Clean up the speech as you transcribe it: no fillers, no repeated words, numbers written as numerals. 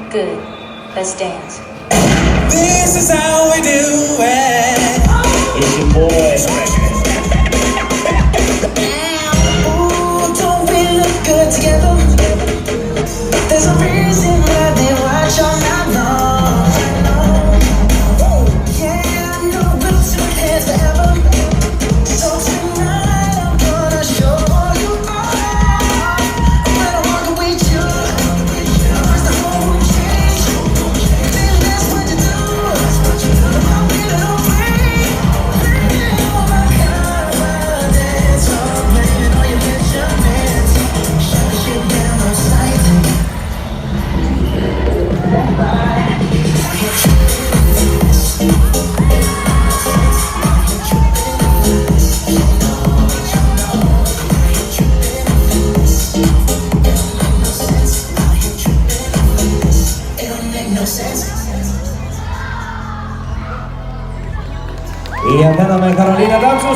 Good. Let's dance. This is how we do it. It's your boy. Ooh, don't we look good together? There's a reason why they watch all night long. Yeah, I know we'll turn heads forever. So tonight I'm gonna show you all. I'm gonna walk away with you. First the whole will change. Baby, that's what you do. I'm feeling alright. Oh my God, well, dance all playing all your measurements. Shut the shit down on sight. It don't make no sense. Y acá también Carolina Danzos.